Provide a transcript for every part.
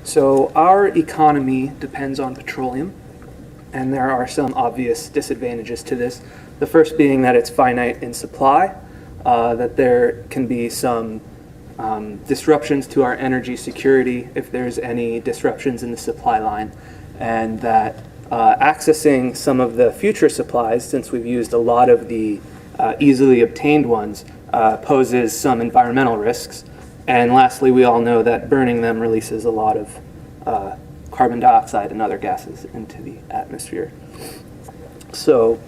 So our economy depends on petroleum, and there are some obvious disadvantages to this. The first being that it's finite in supply, that there can be some disruptions to our energy security if there's any disruptions in the supply line, and that accessing some of the future supplies, since we've used a lot of the easily obtained ones, poses some environmental risks. And lastly, we all know that burning them releases a lot of carbon dioxide and other gases into the atmosphere. So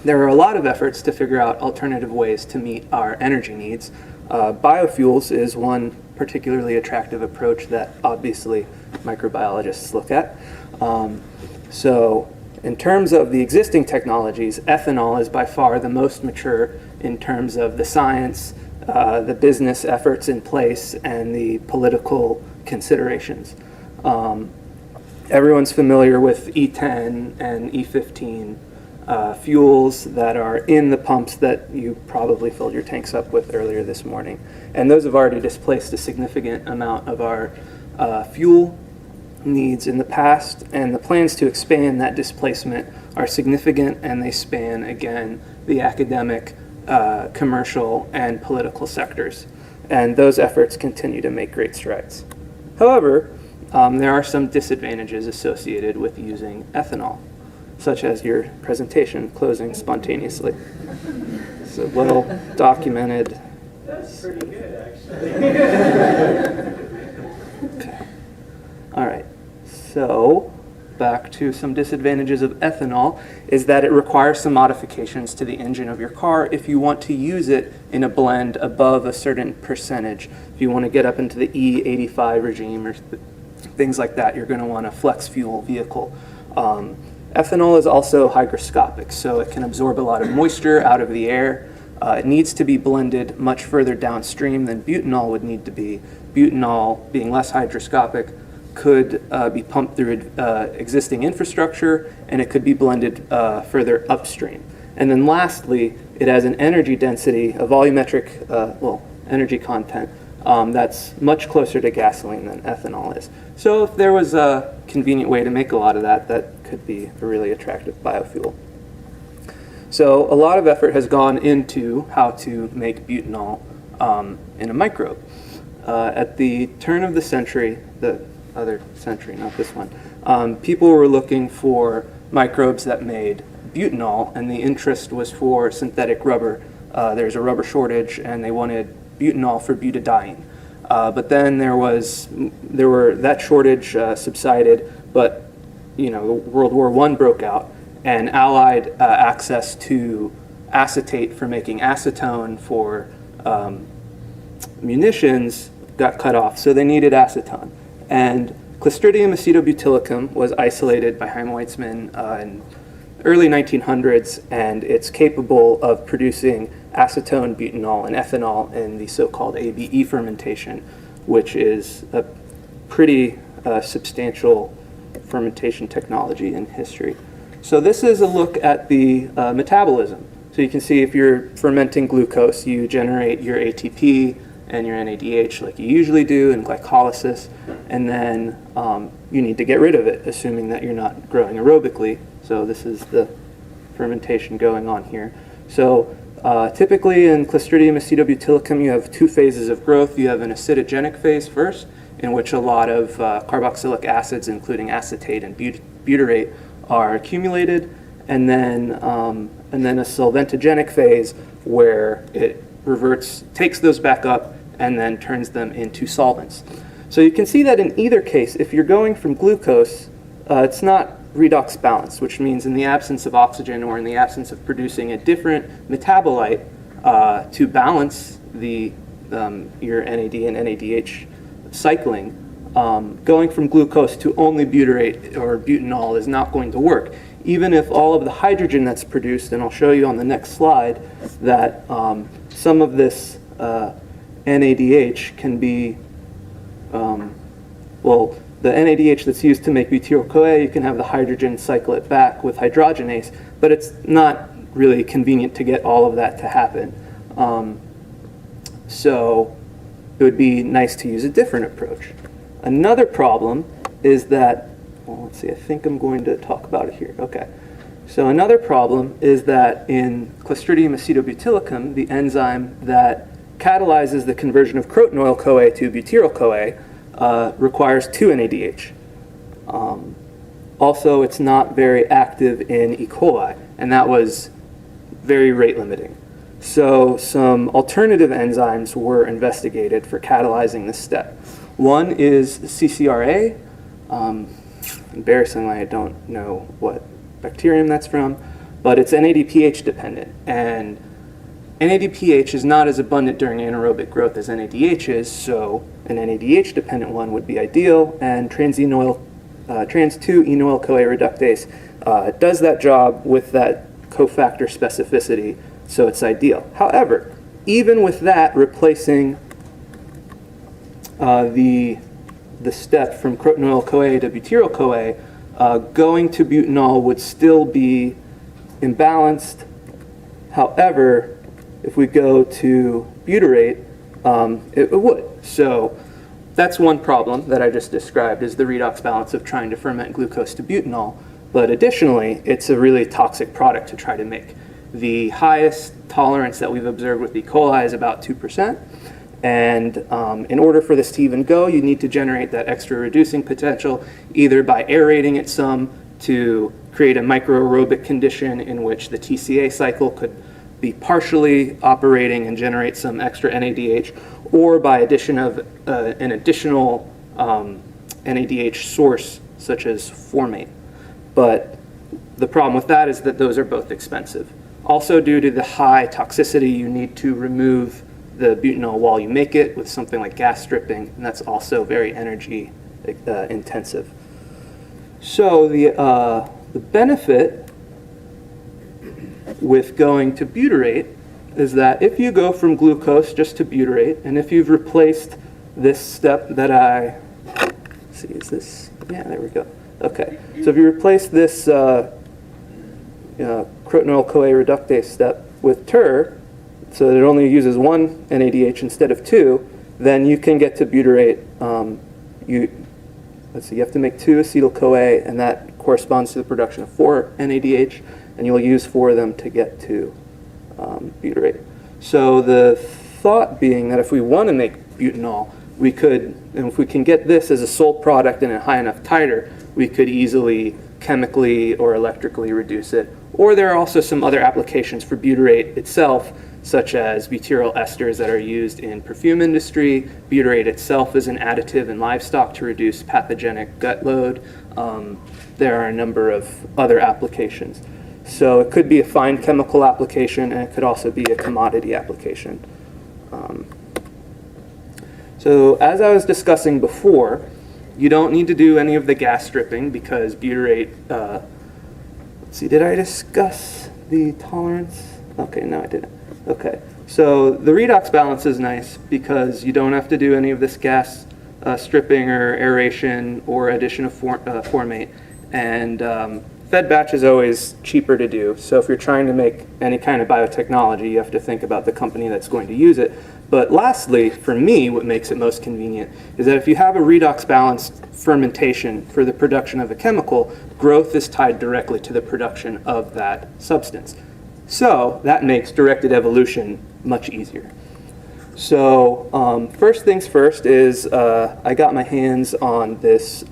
there are a lot of efforts to figure out alternative ways to meet our energy needs. Biofuels is one particularly attractive approach that obviously microbiologists look at. So in terms of the existing technologies, ethanol is by far the most mature in terms of the science, the business efforts in place, and the political considerations. Everyone's familiar with E10 and E15 fuels that are in the pumps that you probably filled your tanks up with earlier this morning. And those have already displaced a significant amount of our fuel needs in the past, and the plans to expand that displacement are significant, and they span, again, the academic, commercial, and political sectors. And those efforts continue to make great strides. However, there are some disadvantages associated with using ethanol, such as your presentation closing spontaneously. It's a well documented. That's pretty good, actually. Okay. All right. So back to some disadvantages of ethanol is that it requires some modifications to the engine of your car if you want to use it in a blend above a certain percentage. If you want to get up into the E85 regime or things like that, you're going to want a flex fuel vehicle. Ethanol is also hygroscopic, so it can absorb a lot of moisture out of the air. It needs to be blended much further downstream than butanol would need to be. Butanol, being less hygroscopic, could be pumped through existing infrastructure, and it could be blended further upstream. And then lastly, it has an energy density, a volumetric, energy content that's much closer to gasoline than ethanol is. So if there was a convenient way to make a lot of that, that could be a really attractive biofuel. So a lot of effort has gone into how to make butanol in a microbe. At the turn of the century, the other century, not this one, people were looking for microbes that made butanol, and the interest was for synthetic rubber. There's a rubber shortage, and they wanted butanol for butadiene. But then that shortage subsided, but World War I broke out, and Allied access to acetate for making acetone for munitions got cut off, so they needed acetone. And Clostridium acetobutylicum was isolated by Chaim Weizmann in early 1900s, and it's capable of producing acetone, butanol, and ethanol in the so-called ABE fermentation, which is a pretty substantial fermentation technology in history. So this is a look at the metabolism. So you can see if you're fermenting glucose, you generate your ATP and your NADH like you usually do in glycolysis, and then you need to get rid of it, assuming that you're not growing aerobically. So this is the fermentation going on here. So typically in Clostridium acetobutylicum, you have two phases of growth. You have an acidogenic phase first, in which a lot of carboxylic acids, including acetate and butyrate, are accumulated, and then a solventogenic phase where it takes those back up and then turns them into solvents. So you can see that in either case, if you're going from glucose, it's not redox balanced, which means in the absence of oxygen or in the absence of producing a different metabolite to balance your NAD and NADH cycling, going from glucose to only butyrate or butanol is not going to work. Even if all of the hydrogen that's produced, and I'll show you on the next slide, that some of this NADH can be, the NADH that's used to make butyryl-CoA, you can have the hydrogen cycle it back with hydrogenase, but it's not really convenient to get all of that to happen. So it would be nice to use a different approach. Another problem is that, well, let's see, I think I'm going to talk about it here. Okay. So another problem is that in Clostridium acetobutylicum, the enzyme that catalyzes the conversion of crotonyl-CoA to butyryl-CoA requires 2 NADH. Also, it's not very active in E. coli, and that was very rate limiting. So some alternative enzymes were investigated for catalyzing this step. One is CCRA. Embarrassingly, I don't know what bacterium that's from, but it's NADPH dependent. And NADPH is not as abundant during anaerobic growth as NADH is, so an NADH dependent one would be ideal, and trans-2-enoyl-CoA reductase does that job with that cofactor specificity, so it's ideal. However, even with that, replacing the step from crotonyl-CoA to butyryl-CoA, going to butanol would still be imbalanced. However, if we go to butyrate, it would. So that's one problem that I just described, is the redox balance of trying to ferment glucose to butanol. But additionally, it's a really toxic product to try to make. The highest tolerance that we've observed with E. coli is about 2%. And in order for this to even go, you need to generate that extra reducing potential, either by aerating it some to create a microaerobic condition in which the TCA cycle could be partially operating and generate some extra NADH, or by addition of an additional NADH source, such as formate. But the problem with that is that those are both expensive. Also, due to the high toxicity, you need to remove the butanol while you make it with something like gas stripping, and that's also very energy intensive. So the benefit with going to butyrate is that if you go from glucose just to butyrate, and if you've replaced this step that let's see, is this, yeah, there we go. Okay, so if you replace this crotonyl-CoA reductase step with TER, so that it only uses 1 NADH instead of 2, then you can get to butyrate. Let's see, you have to make 2 acetyl-CoA, and that corresponds to the production of 4 NADH, and you'll use 4 of them to get to butyrate. So the thought being that if we want to make butanol, we could, and if we can get this as a sole product in a high enough titer, we could easily chemically or electrically reduce it. Or there are also some other applications for butyrate itself, such as butyryl esters that are used in perfume industry. Butyrate itself is an additive in livestock to reduce pathogenic gut load. There are a number of other applications. So it could be a fine chemical application, and it could also be a commodity application. So as I was discussing before, you don't need to do any of the gas stripping because butyrate, let's see, did I discuss the tolerance? Okay, no, I didn't. Okay, so the redox balance is nice because you don't have to do any of this gas stripping or aeration or addition of formate, and fed batch is always cheaper to do. So if you're trying to make any kind of biotechnology, you have to think about the company that's going to use it. But lastly, for me, what makes it most convenient is that if you have a redox balanced fermentation for the production of a chemical, growth is tied directly to the production of that substance. So that makes directed evolution much easier. So first things first is I got my hands on this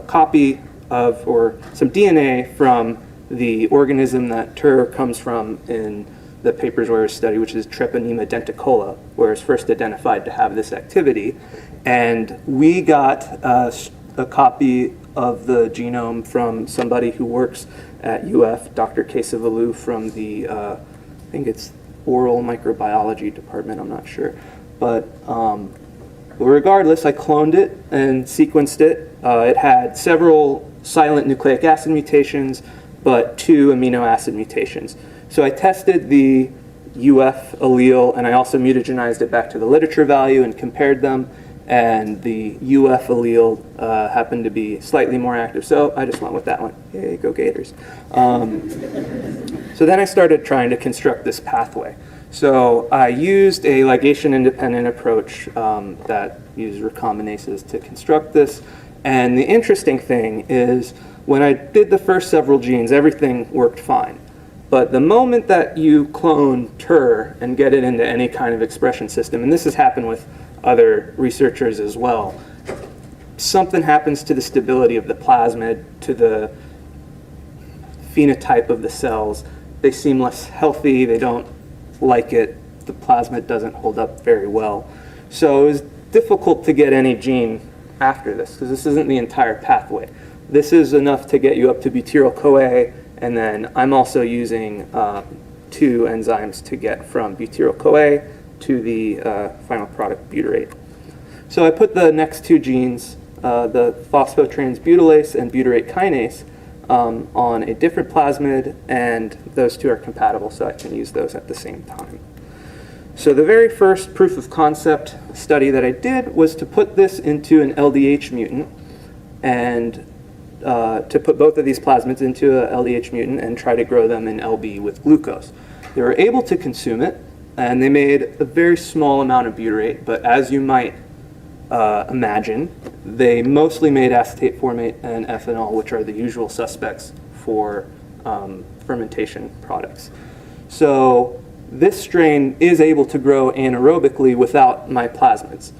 copy of, or some DNA from the organism that TER comes from in the papers where it was studied, which is Treponema denticola, where it was first identified to have this activity. And we got a copy of the genome from somebody who works at UF, Dr. Kesavalou from the, I think it's oral microbiology department, I'm not sure. But regardless, I cloned it and sequenced it. It had several silent nucleic acid mutations, but 2 amino acid mutations. So I tested the UF allele, and I also mutagenized it back to the literature value and compared them, and the UF allele happened to be slightly more active, so I just went with that one. Yay, go Gators. So then I started trying to construct this pathway. So I used a ligation-independent approach that used recombinases to construct this. And the interesting thing is when I did the first several genes, everything worked fine. But the moment that you clone TER and get it into any kind of expression system, and this has happened with other researchers as well, something happens to the stability of the plasmid, to the phenotype of the cells. They seem less healthy, they don't like it, the plasmid doesn't hold up very well. So it was difficult to get any gene after this, because this isn't the entire pathway. This is enough to get you up to butyryl-CoA, and then I'm also using 2 enzymes to get from butyryl-CoA to the final product butyrate. So I put the next 2 genes, the phosphotransbutylase and butyrate kinase, on a different plasmid, and those 2 are compatible, so I can use those at the same time. So the very first proof of concept study that I did was to put this into an LDH mutant, and to put both of these plasmids into a LDH mutant and try to grow them in LB with glucose. They were able to consume it, and they made a very small amount of butyrate, but as you might imagine, they mostly made acetate formate and ethanol, which are the usual suspects for fermentation products. So this strain is able to grow anaerobically without my plasmids.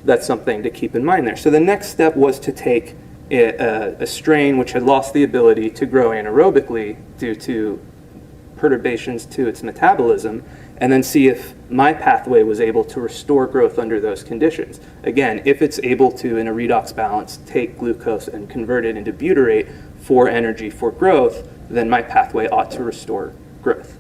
That's something to keep in mind there. So the next step was to take a strain which had lost the ability to grow anaerobically due to perturbations to its metabolism, and then see if my pathway was able to restore growth under those conditions. Again, if it's able to, in a redox balance, take glucose and convert it into butyrate for energy for growth, then my pathway ought to restore growth.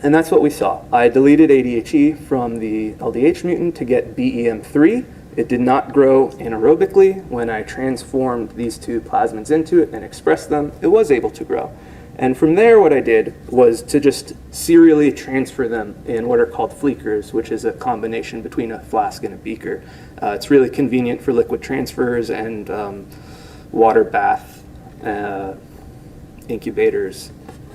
And that's what we saw. I deleted ADHE from the LDH mutant to get BEM3. It did not grow anaerobically. When I transformed these 2 plasmids into it and expressed them, it was able to grow. And from there, what I did was to just serially transfer them in what are called fleekers, which is a combination between a flask and a beaker. It's really convenient for liquid transfers and water bath incubators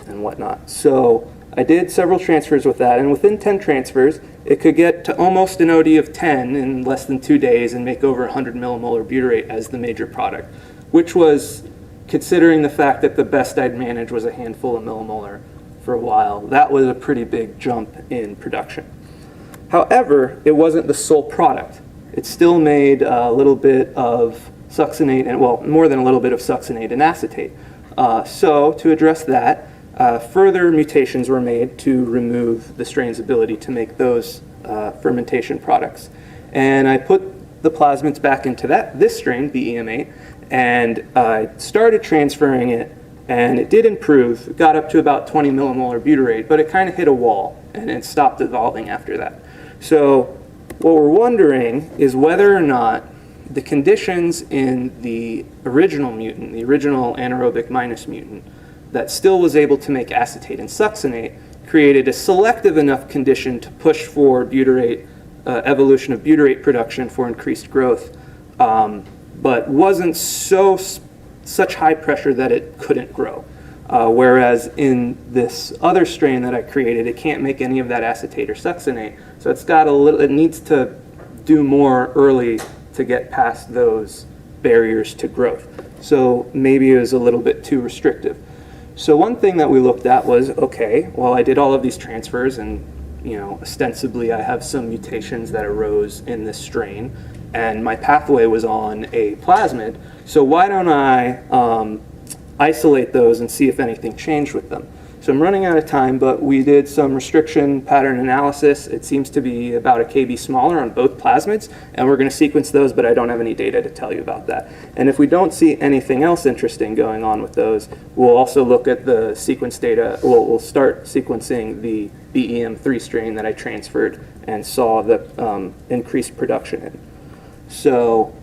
and whatnot. So I did several transfers with that, and within 10 transfers, it could get to almost an OD of 10 in less than 2 days and make over 100 millimolar butyrate as the major product, which was, considering the fact that the best I'd manage was a handful of millimolar for a while, that was a pretty big jump in production. However, it wasn't the sole product. It still made a little bit of succinate, and well, more than a little bit of succinate and acetate. So to address that, further mutations were made to remove the strain's ability to make those fermentation products. And I put the plasmids back into this strain, BEM8, and I started transferring it, and it did improve. It got up to about 20 millimolar butyrate, but it kind of hit a wall, and it stopped evolving after that. So what we're wondering is whether or not the conditions in the original mutant, the original anaerobic minus mutant, that still was able to make acetate and succinate, created a selective enough condition to push for butyrate, evolution of butyrate production for increased growth, but wasn't such high pressure that it couldn't grow. Whereas in this other strain that I created, it can't make any of that acetate or succinate, so it needs to do more early to get past those barriers to growth. So maybe it was a little bit too restrictive. So one thing that we looked at was, okay, well, I did all of these transfers, and ostensibly I have some mutations that arose in this strain, and my pathway was on a plasmid, so why don't I isolate those and see if anything changed with them? So I'm running out of time, but we did some restriction pattern analysis. It seems to be about a kb smaller on both plasmids, and we're going to sequence those, but I don't have any data to tell you about that. And if we don't see anything else interesting going on with those, we'll also look at the sequence data. We'll start sequencing the BEM3 strain that I transferred and saw the increased production in. So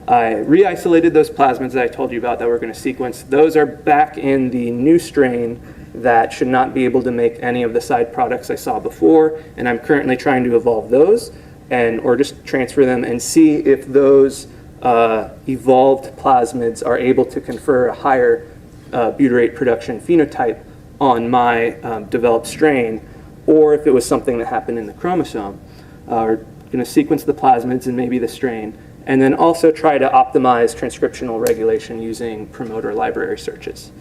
I re-isolated those plasmids that I told you about that we're going to sequence. Those are back in the new strain that should not be able to make any of the side products I saw before, and I'm currently trying to evolve those or just transfer them and see if those evolved plasmids are able to confer a higher butyrate production phenotype on my developed strain, or if it was something that happened in the chromosome, or sequence the plasmids and maybe the strain, and then also try to optimize transcriptional regulation using promoter library searches.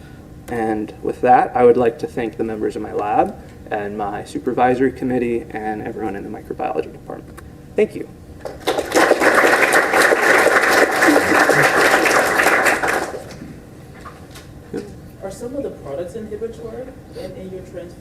And with that, I would like to thank the members of my lab and my supervisory committee and everyone in the microbiology department. Thank you. Are some of the products inhibitory in your transfer?